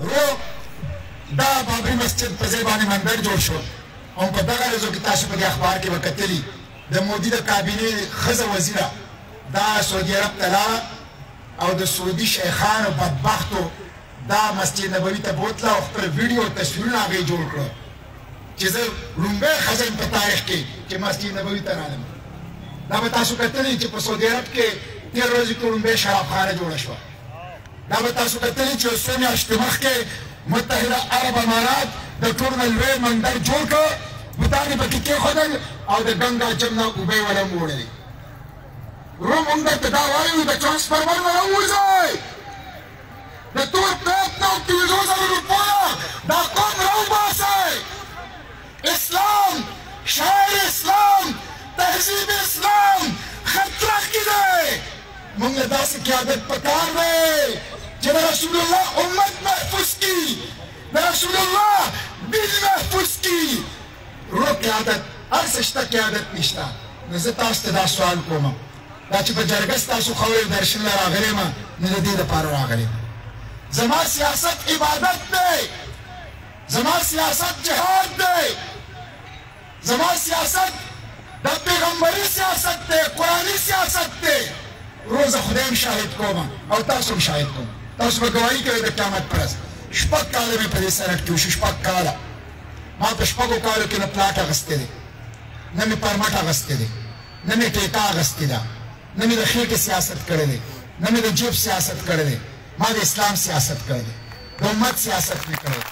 رو دا بابری مسجد په ځای باندې منبر جوړ شو او په دغه ورځو کې تاسو په دې اخبار کې وکتلي د مودي د کابینې ښځه وزیره دا سعودي عرب ته لاړه او د سعودي شیخانو بدبختو دا مسجد نبوي ته بوتله او خپل ویډیو تصویرونه هغې جوړ کړه چې زه لومړی ښځه یم په تاریخ کې چې مسجد نبوي ته رالم. دا به تاسو کتلي چې په سعودي عرب کې تېر ورځې کې لومړی شرابخانه جوړه شوه. دا به تاسو کتلي چې څو میاشتې مخکې متحده عرب امارات د ټول نه لوی منبر جوړ کړ، بوتان یې پکې کېښودل او د ګنګا جم نه اوبه یې ولم وړلې. رو موږ درته دا وایو د ټرانسفارمر نه راووځئ، د تور پیپ نه او 500,000 روپیو دا قوم راوباسئ. اسلام، شاعر اسلام، تهذیب اسلام خطره کې دی. موږ له داسې قیادت پکار دی چې د رسول الله امت محفوظ کړي، د رسول الله دین محفوظ کړي. رو قیادت هر څه شته، قیادت نشته. نو زه تاسو ته دا سوال کوم، دا چې په جرګه ستاسو خبرې درشل نه راغلی یم، نو د دې دپاره راغلی یم. زما سیاست عبادت دی، زما سیاست جهاد دی، زما سیاست د پیغمبري سیاست دی، قرآني سیاست دی. روزه خدایم شاهد کوم او تاسو هم شاهد کوم، تاسو به ګواهي کوئ د قیامت پر ورځ. 6 کاله مې په دې سرک کې وشو، 6 کاله ما په 6 کالو کې نه پلاټ اخیستی دی، نه مې پرمټ اخیستی دی، نه مې ټیکه اخیستې ده، نه مې د خېټې سیاست کړی دی، نه مې د جیب سیاست کړی دی. ما د اسلام سیاست کړی دی، د امت سیاست مې کړی دی،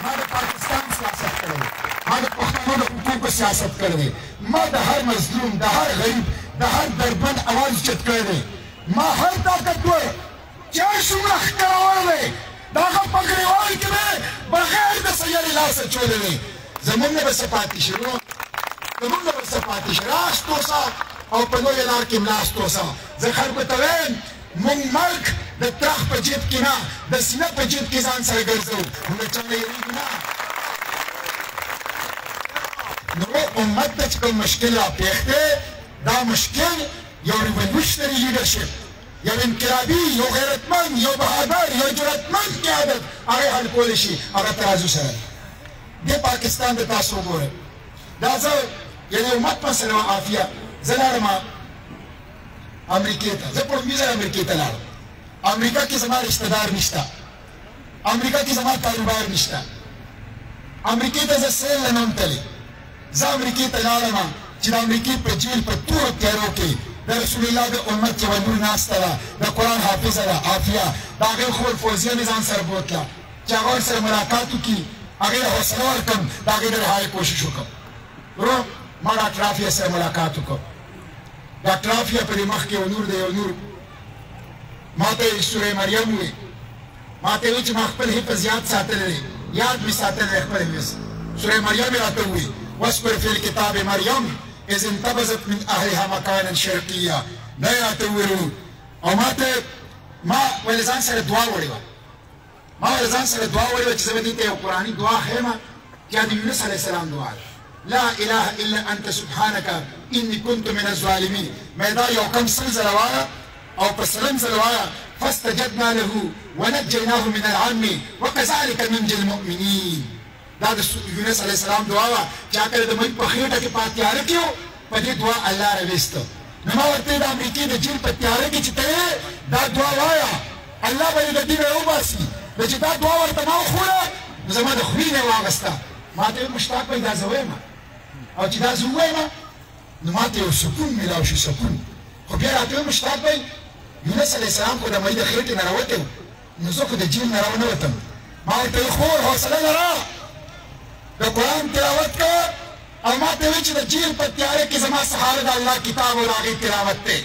ما د پاکستان سیاست کړی دی، ما د پښتنو د حقوقو سیاست کړی دی، ما د هر مظلوم، د هر غریب، د هر دربند اواز اوچت کړی دی. ما هر طاقتور چې هر څومره ښکراور دی د هغه په ګریوان کې مې بغیر د سیارې لاس اچولی دی. زموږ نه به څه پاتې شي، زموږ نه به څه پاتې شي. راست اوسه او په لویه لار کې ملاست اوسه. زه خلکو ته وایم موږ مرګ د ترخ په جیب کې نه، د سینه په جیب کې ځان سره ګرځو، موږ له چا نه یېرېږو نه. نو امت ته چې کوم مشکل راپېښ دی، دا مشکل یو ریولوشنري لیډرشپ، یو انقلابي، یو غیرتمند، یو بهادر، یو جرأتمند قیادت هغې حل کولی شي، هغه ترازو سره دی. دې پاکستان ته تاسو وګورئ، دا زه یعنې امت مسله وه عافیه. زه لاړم امریکې ته، زه په لومړي ځل امریکې ته لاړم. امریکا کې زما رشته دار نشته، امریکا کې زما کاروبار نشته، امریکې ته زه سیل نه نم تللی. زه امریکې ته لاړم چې د امریکې په جیل په تورو تیارو کې د رسول الله د امت یوه لور ناسته ده، د قرآن حافظه ده عافیه، د هغې خور فوزیه مې ځان سره بوتله چې هغه ورسره ملاقات وکړي، هغې له حوصله ورکړم، د هغې د رهایۍ کوشش وکړم. ورو ما ډاکټر عافیه سره ملاقات وکړ. ډاکټر عافیه په دې مخ کې یو نور دی، یو نور ما ته یې سورې مریم وویل، ما ته یې وویل چې ما خپل حفظ یاد ساتلی دی، یاد مې ساتلی دی خپل حفظ. سورې مریم یې راته وویل واذکر فی الکتاب مریم اذ انتبذت من اهلها مکانا شرقیا. دا یې راته وویل او ما ویل ځان سره دعا وړې وه، ما ویل ځان سره دعا وړې وه چې زه به دې ته یو قرآني دعا ښیم چې د یونس علیه السلام دعا ده، لا اله الا انت سبحانك اني كنت من الظالمين. مې دا یو کم 100 ځله وایه او په 30 ځله وایه فاستجبنا له ونجیناه من العم وکذلک ننجي المؤمنین. دا د یونس علیه السلام دعا وه چې هغه د مۍ په خېټه کې په تیاره کې و، په دې دعا الله راویسته. نو ما ورته د امریکې د جیل په تیاره کې چې ته یې دا دعا وایه، الله به یې د دې نه وباسي. نو چې دا دعا ورته ما وښوله نو زما د خولې نه یې واغسته. ما ته مشتاق وایي دا زه وایم، او چې دا زه ووایم نو ما ته یو سکون میلاو شي، سکون. خو بیا راته مشتاق وایي یونس علیه السلام خو د مۍ د خېټې نه راوتی و، نو زه خو د جیل نه راونه وتم. ما ورته ویل خور حوصله لره، د قرآن تلاوت کوه. او ما ته وایي چې د جیل په تیاره کې زما سهاره د الله کتاب او د هغې تلاوت دی.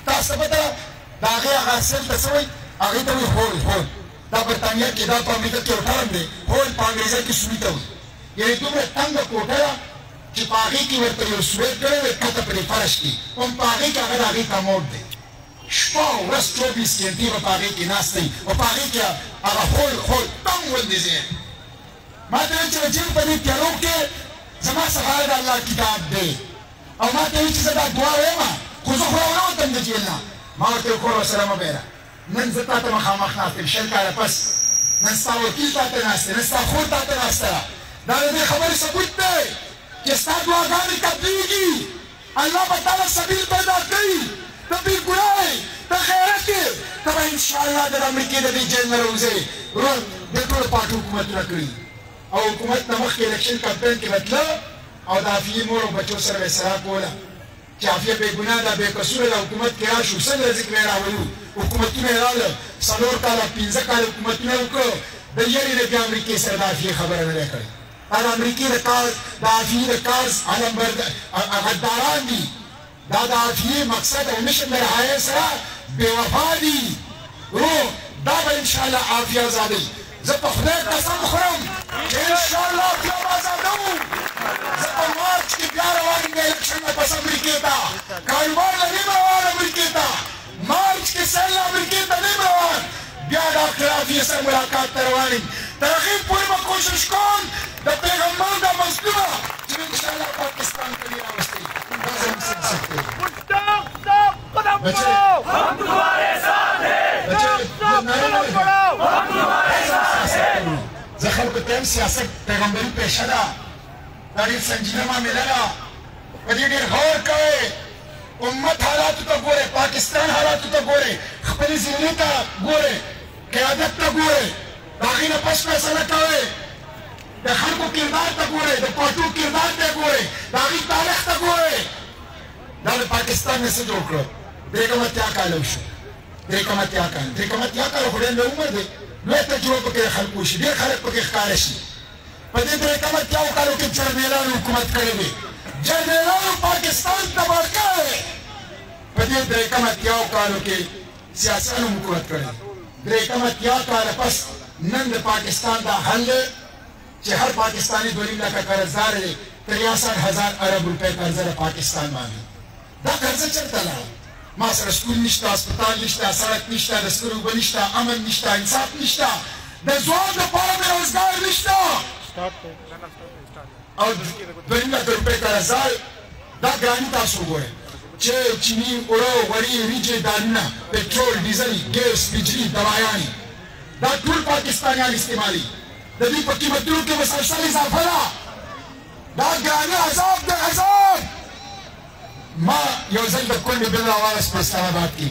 تاسو ته پته ده د هغې هغه اصل ته څه وایي؟ هغې ته وایي هول. هول دا برطانیه کې، دا په امریکا کې یو ټرم دی، هول په انګریزۍ کې سوي ته وایي. یعنې دومره تنګه کوټه ده چې په هغې کې ورته یو سویټ کړی دی کته په دې فرش کې، هم په هغې کې هغه د هغې کموډ دی. شپه او ورځ 24 ګنټې به په هغې کې ناست دی او په هغې کې هغه هول تنګ ولدي ذهن. ما ته ویل چې د جیل په دې تیارو کې زما سهاره د الله کتاب دی، او ما ته ویل چې زه دا دعا وایم خو زه خو راونه وتم د جیل نه. ما ورته ویل کور ورسره مه بیره، نن زه تا ته مخامخ ناست یم، 20 کاله پس نن ستا وکیل تاته ناست دی، نن ستا خور تاته ناسته ده. دا د دې خبرې ثبوت دی چې ستا دعاګانې قبلېږي. الله به تعالی سبیل پیدا کوي. ته بېګناه یې، ته غیرت یې، ته به انشاءالله د امریکې د دې جیل نه راوځې. ورور دې ټولو پارټو حکومتونه کړي او حکومت نه مخکې الیکشن کمپین کې به تله او د عافیې مور او بچو سره به یې سلا کوله چې عافیه بېګناه ده، بې قصوره ده. حکومت کې راشو، څه ورځې کې به یې راولو. حکومتونه یې راغله، 4 کاله 15 کاله حکومتونه وکړو. د یاري نه بیا امریکې سره د عافیې خبره نه ده کړې. دا د امریکې د عافیې د کارز غداران دي. دا د عافیې مقصد او مشن د رعایې سره بې وفا دي. ورو دا به انشاءالله عافیه ازادوي. زه په خدای قسم خورم چې انشاءالله عافیه به ازادوو. زه په مارچ کې بیا روان یم د الیکشن نه پس امریکې ته. کاروبار له نیم روان امریکې ته. مارچ کې سیل امریکې ته نیم روان. بیا ډاکټر عافیه سره ملاقات ته روان یم. تر هغې پورې به کوشش کوم د پیغمبر دا مظلومه چې انشاءالله پاکستان ته دې راوستئ. دا زموږ سیاست دی. हम तुम्हारे साथ हैं। हम तुम्हारे साथ हैं। زه خلکو ته یم سیاست پیغمبري پیشه ده. دا ډېر سنجیده معامله ده. په دې ډېر غور کوئ. امت حالاتو ته ګورئ، پاکستان حالاتو ته ګورئ، خپلې ذهني ته ګورئ، قیادت ته ګورئ. د هغې نه پس فیصله کوئ. د خلکو کردار ته ګورئ، د پاټو کردار ته ګورئ، د هغې تاریخ ته ګورئ. دا د پاکستان نه څه جوړ کړه؟ 3 کاله وشو. 3 کاله خو ډېر لوی عمر دی. لویه تجربه پکې د خلکو وشي، ډېر خلک پکې ښکاره شي. په دې 3 کالو کې جرنیلانو حکومت کړی دی. جرنیلانو پاکستان تباه کړی دی. په دې 3 کالو کې سیاسیانو حکومت کړی دی. 3 کاله پس نن د پاکستان دا حل دی چې هر پاکستاني 2.5 لکه قرضدار دی. 63,000 ارب روپۍ قرضه د پاکستان باندې. دا قرضه چېرته لاړه؟ ما سره سکول نشته، هسپتال نشته، سړک نشته، د سترګو اوبه نشته، امن نشته، انصاف نشته، د ځوان دپاره بې روزګار نشته او 2.5 لکه روپۍ قرضدار. دا ګراني تاسو وګورئ چې چیني، اوړه، غوړي، وریجې، دالونه، پټرول، ډیزل، ګیس، بجلي، دوایانې دا ټول پاکستانیان استعمالي. د دې په قیمتونو کې مسلسل اضافه ده. دا ګراني عذاب دی، عذاب. ما یو ځل د کونډې بل راواغست په اسلام آباد کې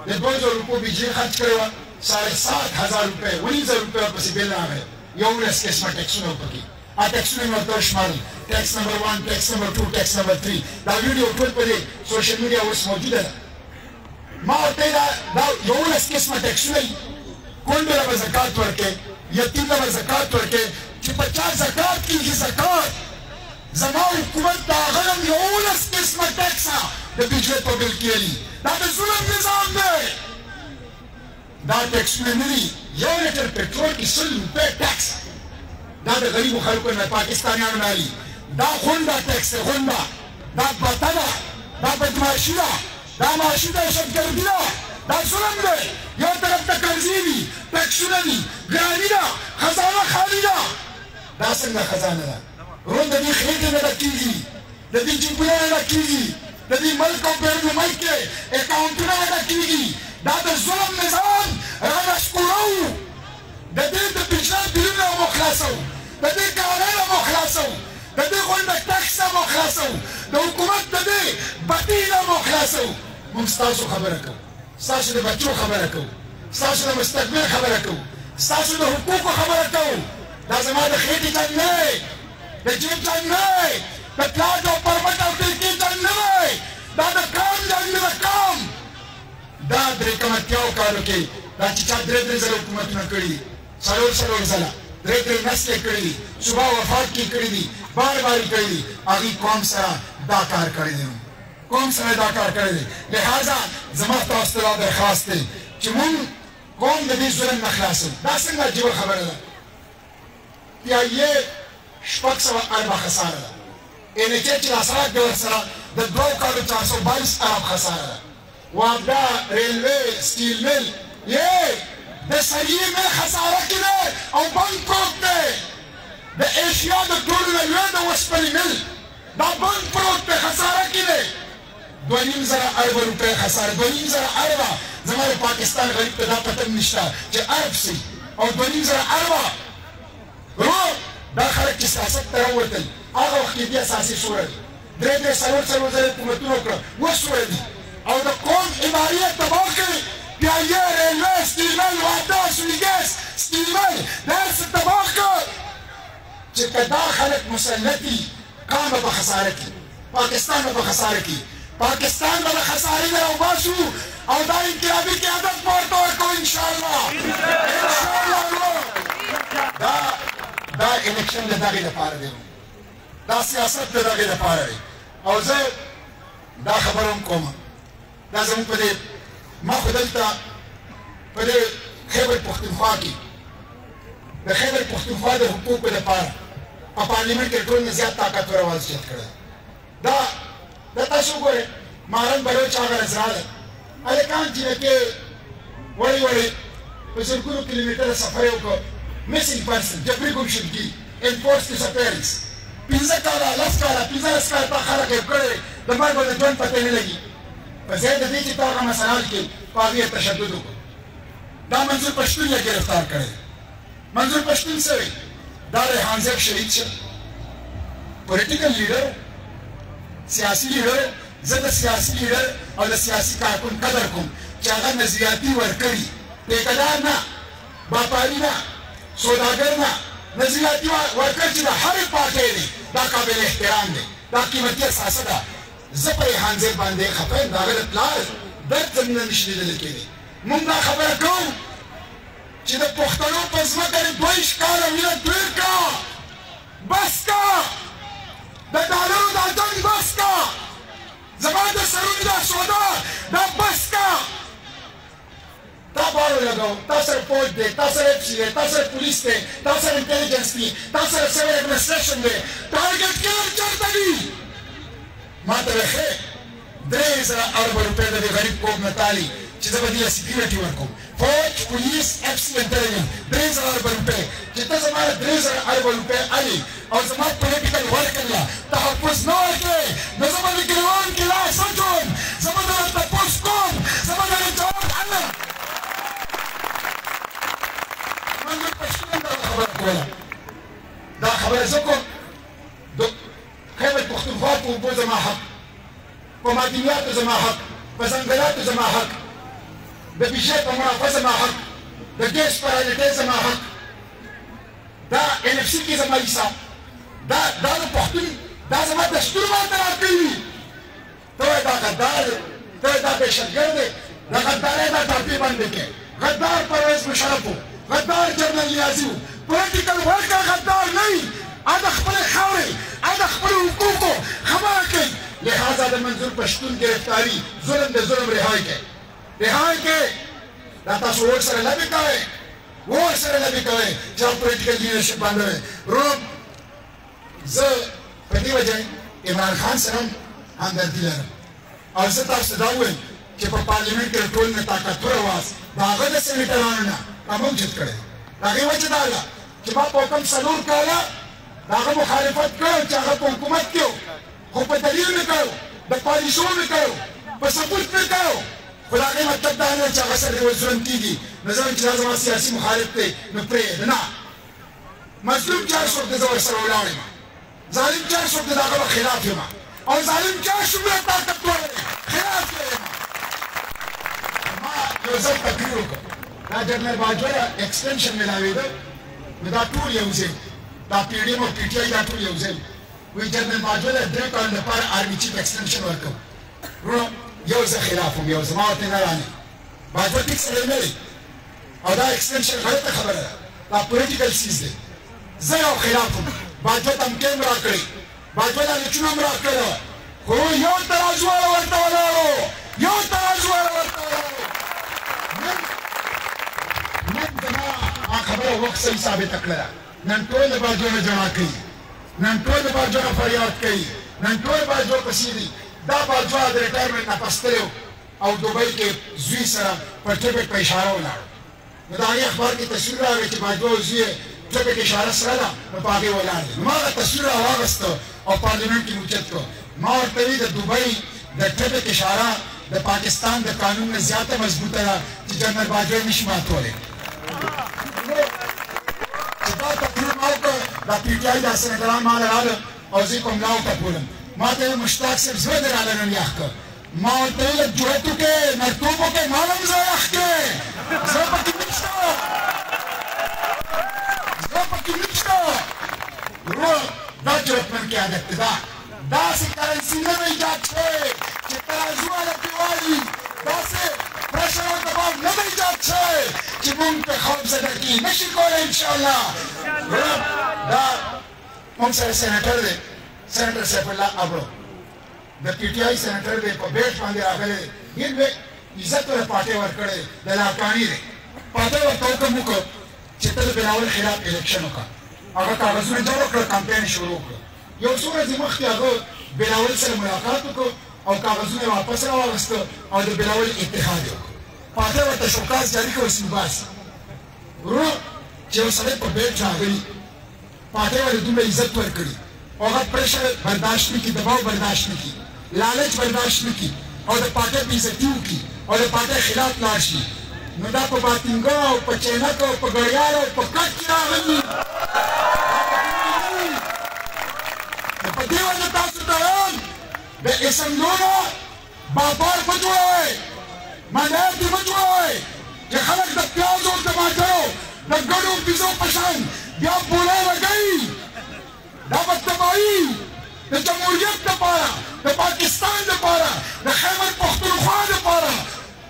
د 2,000 روپو بجلي خرڅ کړې وه. 7,500 روپۍ 19,000 روپۍ ورپسې بل راغی. 11 قسمه ټیکسونه وو پکې. ټیکسونه مې ورته وشمارل. ټیکس نمبر 1، ټیکس نمبر 2، ټیکس نمبر 3. دا ویډیو ټول په دې سوشل میډیا اوس موجوده ده. ما ورته دا 11 قسمه ټیکسونه دي. کونډې له به زکات ورکړې، یتیم له به زکات ورکړې. چې په چا زکات کېږي زکات. زما حکومت د هغه هم 11 قسمه ټیکسه د بجلۍ په بل کې لري. دا د ظلم نظام دی. دا ټیکسونه نه دي. 1 لیټر پټرول کې 100 روپۍ ټیکس. دا د غریبو خلکو نه پاکستانیانو نه علي. دا غونډه ټیکس دی، غونډه. دا بته ده، دا بدماشي ده، دا معاشي دهشتګردي ده. دا ظلم دی. یو طرف ته قرضې دي، ټیکسونه دي، ګراني ده، خزانه خالي ده. دا څنګه خزانه ده؟ ورون د دې خېټې نه ډکېږي، د دې جیبونه نه ډکېږي، د دې ملک او بیرون ملک کې اکاونټونه نه ډکېږي. دا د ظلم نظام رانسکوروو. د دې د بجلۍ بلونه مو خلاصوو، د دې ګاڼۍ نه مو خلاصوو، د دې غونډه ټکس نه مو خلاصوو، د حکومت د دې بټۍ نه مو خلاصوو. موږ ستاسو خبره کوو، ستاسو د بچو خبره کوو، ستاسو د مستقبل خبره کوو، ستاسو د حقوقو خبره کوو. دا زما د خېټې جنګ نه دی، د جیب جنګ نه دی، د پلاټ او پرمټ او ټیکې جنګ نه دی. دا د کام جنګ دی، د کام. دا 3 کالو کې دا چې چا 3 ځله حکومتونه کړي دي، 4 ځله 3 نسلې کړي دي، صبح وفات کې کړي دي، بار یې کړي دي. هغې قوم سره دا کار کړی دی، قوم سره دا کار کړی دی. لہذا زما تاسو ته دا درخواست دی چې مونږ قوم د دې ظلم نه خلاصوو. دا څنګه عجیبه خبره ده. یا یې 600 اربه خساره ده. انچې چې اثرات د ورسره د 2 کالو 422 ارب خساره ده. واګدا، ریلوے، سټیل مل، یې د سریې مل خساره کې دی او بند پروت دی. د ایشیا د ټولو نه لوی د وسپنې مل دا بند پروت دی، خساره کې دی. 2,500 اربه روپۍ خساره. 2,500 اربه. زما د پاکستان غریب ته دا پته نشته چې ارب څه او 2.5 اربه ورو دا خلک چې سیاست ته راووتل هغه وخت کې بیا اساسي شورا دي 3 ځله حکومتونه وکړه اوس شورا دي او د قوم ادارې تباه کړي پیايي ریلوے سټیمل واټه سویګس سټیمل دا څه تباه کړ چې که دا خلک مسلطي قام به خساره کړي پاکستان به خساره کړي پاکستان به خسارې نه راوباسو او دا انقلابي قیادت پورته ورکړو انشاءالله دا الیکشن د دغې لپاره دی دا سیاست د دغې لپاره دی او زه دا خبره هم کوم دا زموږ په دې ما خو دلته په دې خیبر پښتونخوا کې د خیبر پښتونخوا د حقوقو لپاره په پارلیمنټ کې ټول نه زیات طاقتور اواز اوچت کړی دا تاسو وګورئ مارن بلوچ هغه ورځ راغی هلکان چې لکې وړې وړې په زرګونو کیلومیټره سفر یې وکړ missing person جبري ګمشدګي enforced disappearance 15 کاله 10 کاله 15 کاله تا خلک یې کړی د مرګ د ژوند پته نه لګي په ځای د دې چې تا هغه مسایل کې په هغې تشدد وکړو دا منظور پښتون یې ګرفتار کړی منظور پښتون څه وایي دا ریحان زیب شهید شه پولیټیکل لیډر سیاسي لیډر زه د سیاسي لیډر او د سیاسي کارکون قدر کوم چې هغه نظریاتي ورکړي ټیکهدار نه باپاري نه سوداګر نه نظریاتي ورکړ چې د هرې پارټۍ دی دا قابل احترام دی دا قیمتي اثاثه ده زه په ریحان زیب باندې خفه یم د هغه د پلار درد زمونه نشي لیدلی کېدی موږ دا خبره کوو چې د پښتنو په ځمکه یې 22 کاله وینه توی کړه بس کا د ډالرو دا جنګ بس کا زما د سرونو دا سودا دا بس کا تا بارو لګاو تا سره فوج دی تا سره اف سی دی تا سره پولیس دی تا سره انټیلیجنس دی تا سره سیول ایڈمنسټریشن دی ټارګټ کلر چېرته دي ما ته وښې 3,000 ارب روپۍ د دې غریب قوم نه تالي چې زه به دې له سکیورټي ورکوم فوج پولیس اف سی انټیلیجنس 3,000 ارب روپۍ چې ته زما 3,000 ارب روپۍ الې او زما پولیټیکل ورک الله تحفظ نه ورکړې نو زه به د ګریوان کې لاس اچوم زه به درنه تپوس کوم زه به درنه جواب حلم منظور پښتون دا خبره کوله دا خبره زه کوم د خیبر پښتونخوا په اوبو زما حق په معدنیاتو زما حق په ځنګلاتو زما حق د بیشې په مرافه زما حق د ګیس په رایټۍ زما حق دا ان اف سی کې زما حصه دا د پښتون دا زما دستور ماته راکوي ته وایې دا غدار دی ته وایې دا دهشتګرد دی د غدارۍ دا ټاپې باندې کې غدار پرویز مشرف و غدار جنرال نیازي و پولیټیکل ورکر غدار نه وي هغه د خپلې خاورې هغه د خپلو حقوقو خبره کوي لہذا د منظور پښتون گرفتاری ظلم د ظلم رهایی کوي رهایی کوي دا تاسو ووټ سره لبې کوئ ووټ سره لبې کوئ چې پولیټیکل لیډرشپ باندې روم زه په دې وجه عمران خان سره هم همدردي لرم او زه تاسو ته دا ووایم چې په پارلیمنټ کې ټول نه طاقتور اواز د هغه د سینیټرانو نه ما موجود کړی د هغې وجه دا ده چې ما په کوم 4 کاله د هغه مخالفت کړی چې هغه په حکومت کې خو په دلیل مې کړو د پالیسو مې کړو په ثبوت مې کړو خو د هغې مطلب دا نه چې هغه سره یې ظلم کېږي نو زه وایم چې دا زما سیاسي مخالف دی نو پرېږده نه مظلوم چا څوک دی زه ورسره ولاړ یم ظالم چا څوک دی د هغه به خلاف یم او ظالم چا څومره طاقتور دی خلاف یې یم ما یو ځل تقریر وکړ دا جنرال باجوه ایکسټنشن میلاوېده نو دا ټول یو ځای دا پی ډي ایم او پی ټي آی دا ټول یو ځای وی جنرال باجوه د 3 کال لپاره آرمي چیف ایکسټنشن ورکړ وروڼو یو زه خلاف وم یو زما ورته نه رانه باجوه ټیک سړی نه دی او دا ایکسټنشن غلطه خبره ده دا پولیټیکل سیز دی زه یو خلاف وم باجوه ته مکې هم راکړې باجوه دا لچونه هم راکړله خو یو ترازواله ورته ولاړو یو ترازواله ورته ولاړو نن زما خبره وخت صحیح ثابته کړله نن ټول د باجوه نه جمع کوي نن ټول د باجوه نه فریاد کوي نن ټول باجوه پسې دي دا باجوه د ریټایرمنټ نه پس تللی او دوبۍ کې زوی سره په ټیپټ په اشاره ولاړو نو د هغې اخبار کې تصویر راغی چې باجوه او زوی یې ټیپټ اشاره سره ده نو په هغې ولاړ دی نو ما هغه تصویر راواغسته او پارلیمنټ کې اوچت کړو ما ورته وی د دوبۍ د ټیپټ اشاره د پاکستان د قانون نه زیاته مضبوطه ده چې جنرال باجوه یې نشي ماتولی دا پی ټی آی دا سینټران ما راغله او زه کوم لاو ته کولم ما ته مشتاق صاحب زړه دراله نن یخ که ما ورته ویل جرأت وکړې نرتوب وکړې ما هم زه یخ کې زه پکې نشته ورو دا جرأتمن قیادت ده داسې کرنسي نه ده ایجاد شوی چې ترازو والا پرې والي داسې پرشر او دباو نه ده ایجاد شوی چې موږ پرې خوف زده کړي نشي کولی انشاءالله ورو دا موږ سره سینټر دی سینټر سیف الله ابړو د پی ټی آی سینټر دی په بیټ باندې راغلی دی ډېر لوی عزت ورته پارټۍ ورکړی د لاکاڼي دی پارټۍ ورته حکم وکړ چې ته د بلاول خلاف الیکشن وکړه هغه کاغذونه جوړ کړل کمپین شروع کړه یو څو ورځې مخکې هغه بلاول سره ملاقات وکړ او کاغذونه واپس راواغسته او د بلاول اتحاد یې وکړ پارټۍ ورته شوکاز جاري کړ ورسې وباسي ورو چې یو سړی په بیټ راغلي پارټۍ ولې دومره عزت ورکړي او هغه پرشر برداشت نه کړي دباو برداشت نه کړي لالچ برداشت نه کړي او د پارټۍ بېعزتي وکړي او د پارټۍ خلاف لاړ شي نو دا په باطنګا او په چینک او په ګړیال او په کټ کې راغلي په دې وجه تاسو ته وایم د اسمبلونو باپار مه جوړوئ مالیات یې مه جوړوئ چې خلک د پیازو او ټماټرو د ګډو پیزو په شان بیا بولۍ لګوي دا به تباهي د جمهوریت دپاره د پاکستان دپاره د خیبر پښتونخوا دپاره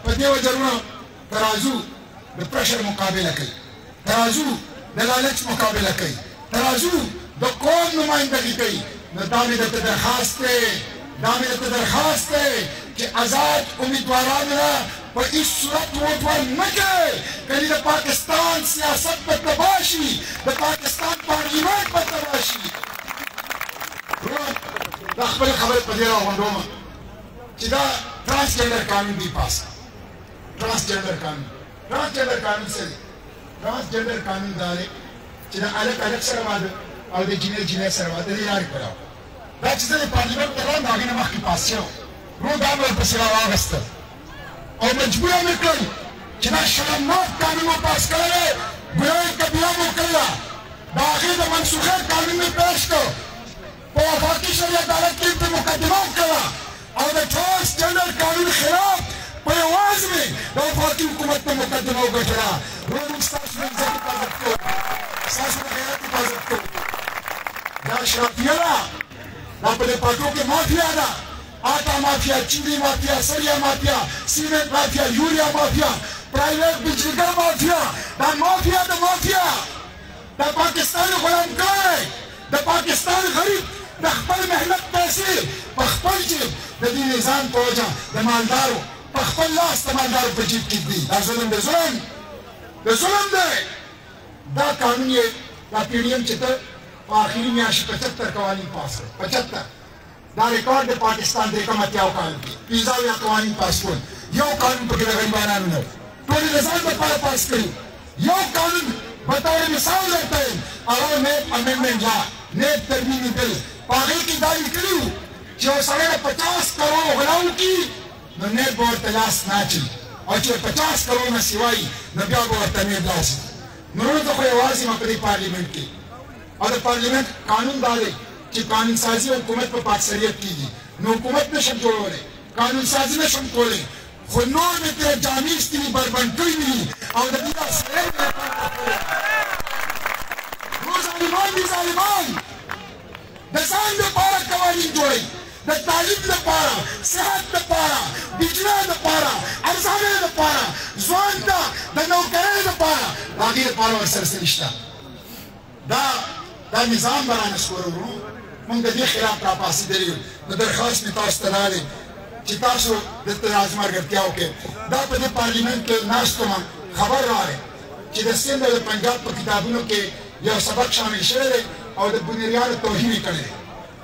په دې وجه وروڼه ترازو د پرشر مقابله کوي ترازو د لالچ مقابله کوي ترازو د قوم نمایندګي کوي نو دا مې درته درخواست دی چې آزاد امیدوارانو نه په هېڅ صورت ووټ ورنه کړئ کنې د پاکستان سیاست به تباه شي د پاکستان پارلیمنټ به تباه شي دا خپلې خبرې په دې راغونډوم چې دا ترانسجنډر قانون دی پاس ट्रांसजेंडर कानून से ट्रांसजेंडर कानून दारे चिना अलग अलग सरवाद और दे जिने सरवाद दे यार कराओ दा चीज़ें पार्लिमेंट तलाश दागे ना मख्की पास चलो रो दाम और पसरा वागस्त और मजबूर में कर चिना शर्मनाक कानून पास करे बुराई कबिया मुकल्ला दागे द मंसूखे कानून में पेश करो वो बाकी शरीयत अदालत के मुकदमा करा और द ट्रांसजेंडर कानून खिलाफ په یواز مې د وفاقي حکومت ته مقدمه وګټله ورو موږ ستاسو د عزت حفاظت کوو ستاسو د غیرت حفاظت کوو دا اشرافیه ده دا په دې پاټو کې مافیا ده آټا مافیا چینی مافیا سریا مافیا سیمنټ مافیا یوریا مافیا پرایویټ بجلیګر مافیا دا مافیا د مافیا د پاکستان غلام کړی د پاکستان غریب د خپل محنت پیسې په خپل جیب د دې نظام په وجه د مالدارو په خپل لاس د مالدارو په جیب کې دي دا ظلم دی دا قانون یې دا پی ډي ایم چې ته په آخري میاشت 75 قوانین پاس کړ 75 دا ریکارډ د پاکستان د کم اتیاو کال کې 15 قوانین پاس کړل یو قانون پکې د غریبانو نه ټول د ځان لپاره پاس کړي یو قانون بطور مثال درته یم هغه نیب امندمنټ لا نیب ترمیمي بل په هغې کې دا لیکلي وو چې یو سړی د 50 کروڑ غلا وکړي نو نیب به ورته لاس نه اچوي او چې 50 کروڑ نه سوایي نو بیا به ورته نیب لاس نو وروسته خو یوازې یم په دې پارلیمنټ کې او د پارلیمنټ قانون دا دی چې قانون سازي او حکومت په اکثریت کېږي نو حکومت نشم جوړولی قانون سازي نشم کولی خو نور مې پرې جامې ایستې وي بربنډ کړي وي او د دې دا سړی نو ظالمان دي ظالمان د ځان دپاره قوانین جوړوي د تعلیم دپاره صحت دپاره بجلی دپاره ارزانۍ دپاره ځوان ته د نوکرۍ دپاره د هغې دپاره ورسره څه نشته دا نظام به رانسکوره ورو موږ د دې خلاف راپاڅېدلي یو د درخواست مې تاسو ته راغلی چې تاسو دلته لازم ملګرتیا وکړئ دا په دې پارلیمنټ کې ناستو ما خبر راغی چې د سند او د پنجاب په کتابونو کې یو سبق شامل شوی دی او د بنیریانو توهین یې کړی دی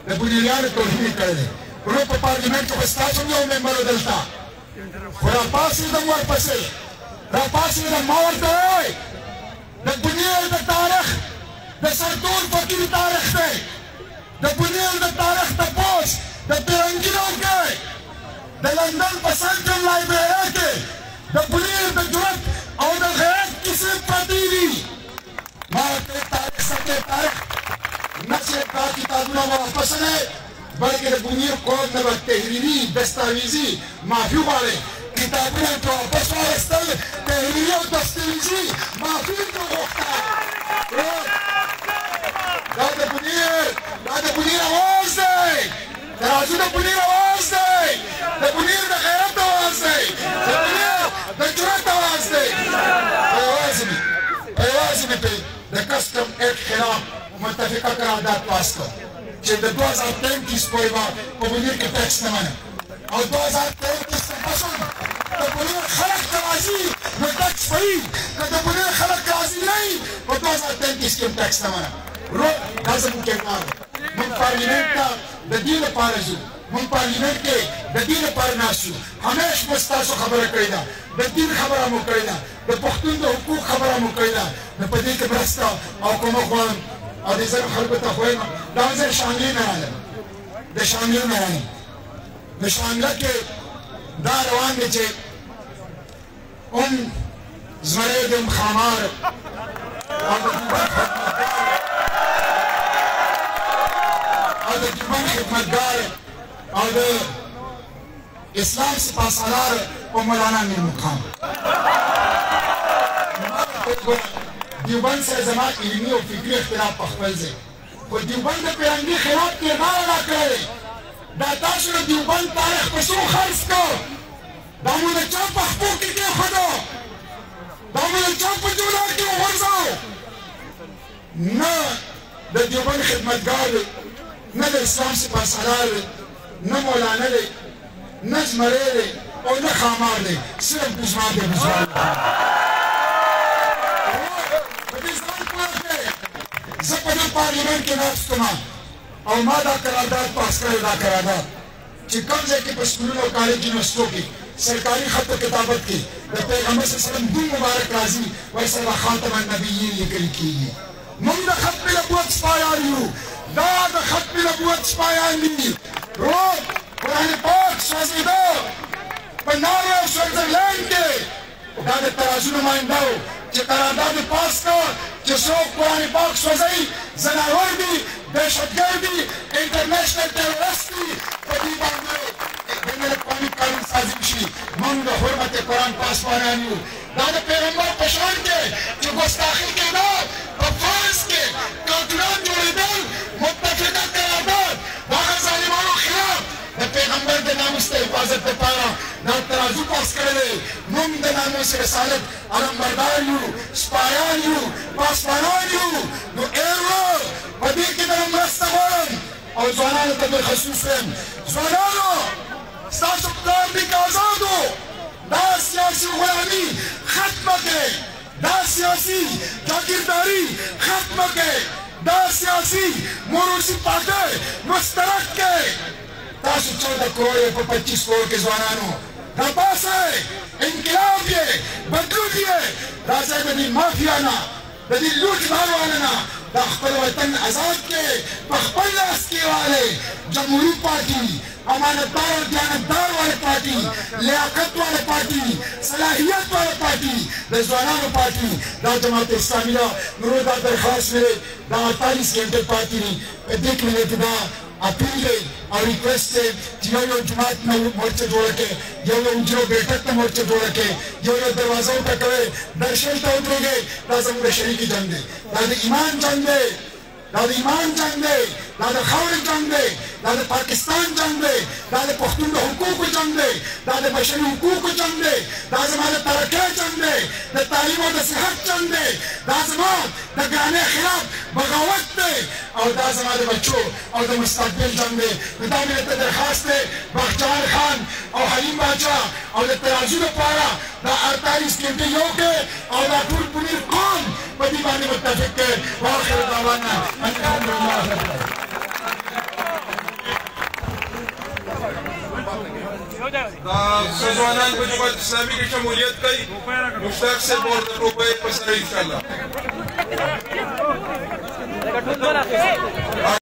د بنیریانو توهین یې کړی دی ورو په پارلیمنټ کې به ستاسو هم یو ممبر و دلته خو راپاڅېدم ورپسې راپاڅېدم ما ورته ووایي د بنیر د تاریخ د سرتور فقیر تاریخ دی د بنیر د تاریخ تپوس د پیرنګینو کې د لندن په سنټرل لایبرري کې د بنیر د جرأت او د غیرت کیسې پرتې دي ما ورته تاریخ بلکې د بونیر قوم نه به تحریري دستاویزي معافي غواړي کتابونه یې په واپس واخیستل تحریري او دستاویزي معافي یې ترې غوښته دا د بونیر اواز دی ترازو د بونیر اواز دی د بونیر د غیرت اواز دی د بونیر د جرأت اواز دی یوازې مې پرې د کسټم ایکټ خلاف متفقه قرارداد پاس کړ چې د 2033 پورې به په بونیر کې ټیکس نه منم او 2033 نه پس هم د بونیر خلک که راځي نو ټیکس به وي که د بونیر خلک راځي نه وي په 2033 کې هم ټیکس نه منم ورو دا زموږ کردار دی موږ پارلیمنټ ته د دې لپاره ځو موږ پارلیمنټ کې د دې لپاره ناست یو همیش مو ستاسو خبره کړې ده د دین خبره مو کړې ده د پښتون د حقوق خبره مو کړې ده نو په دې کې مرسته او کومک غواړم او د ځینو خلکو ته خو وایم دا زه شانګلې نه رالم د شانګلې نه رالم د شانګله کې دا روان دی چې هم زمری دی هم خامار او د دیوبند خدمتګار او د اسلام سپاسالار او مولانا میر مقام دیوبند سره زما علمي او فکري اختلاف په خپل ځای خو دیوبند د پیرنګي خلاف کردار ادا کړی دا تاسو د دیوبند تاریخ په څو خرڅ کړ دا مو د چا په خپو کې کېښودو دا مو د چا په جولار کې وغورځاو نه د دیوبند خدمتګار نه د اسلام سپاسالار نه مولانا دی نه زمری دی او نه خامار دی صرف بزمان دی بزمان زه په دې پارلیمنټ کې ناست یم او ما دا قرارداد پاس کړی دا قرارداد چې کوم ځای کې په سکولونو او کالج یونیورسټو کې سرکاري خط و کتابت کې د پیغمبر صلی الله علیه وسلم دین مبارک راځي وایسره خاتم النبیین لیکل کېږي موږ د ختم نبوت سپایان یو دا د ختم نبوت سپایان دي روز قرآن پاک سوځېده په ناروې او سویټزرلینډ کې دا د ترازو نماینده و چې قرارداد یې پاس کړ چې څوک قرآن پاک سوځوي زناور دي دهشتګر دي انټرنیشنل ټیررسټ دي په دې باندې بین الاقوامي قانون سازي وشي موږ د حرمت قرآن پاسبانان یو دا د پیغمبر په شان کې چې ګستاخي کېده په فرض کې کارتونان جوړېدل متفقه قرارداد د هغه ظالمانو خلاف د پیغمبر د ناموس د حفاظت لپاره دا ترازو پاس کړی دی موږ د ناموس رسالت علمبردار یو سپایان یو پاسبانان یو نو ایرو په دې کې د مرسته غواړم او ځوانانو ته بالخصوص وایم ځوانانو ستاسو پلار دی که آزادو دا سیاسي غلامي ختمه کړئ دا سیاسي جاگیرداري ختمه کړئ دا سیاسي موروثي پاټۍ مسترد کړئ تاسو 14 کروڑ په 25 کروڑ کې ځوانانو راپاسئ انقلاب یې بدلون یې راځئ د دې مافیا نه د دې لوټ مارانو نه دا خپل وطن آزاد کړئ په خپل لاس کې والئ جمهوري پارټي امانتدار اور دیانتدار والے پارٹی لیاقت والے پارٹی صلاحیت والے پارٹی د ځوانانو پارٹی دا جماعت اسلامی دا نور دا درخواست میرے دا 48 گھنٹے پارٹی نہیں دیکھ لینے کی دا اپیل دی اور ریکویسٹ دی چې یو جماعت نه مورچه جوړه کړي یو انجو بیٹک ته مورچه جوړه کړي یو دروازه وټکوي درشل ته ودرېږي دا زموږ شریکي جنګ دی دا د ایمان جنګ دی دا د ایمان جنګ دی دا د خاورې جنګ دی دا د پاکستان جنګ دی دا د پښتون د حقوقو جنګ دی دا د بشري حقوقو جنګ دی دا زما د ترقۍ جنګ دی د تعلیم او د صحت جنګ دی دا زما د ګرانۍ خلاف بغاوت دی او دا زما د بچو او د مستقبل جنګ دی نو دا مې ته درخواست دی بخچار خان او حلیم باچا او د ترازو لپاره دا 48 ګنټې یو کړې او دا ټول بونیر قوم په دې باندې متفق کړي واخر دعوانا الحمدلله ځوانان په جماعت اسلامي کې شمولیت کوي مشتاق صاحب ورته روپۍ په سره انشاءالله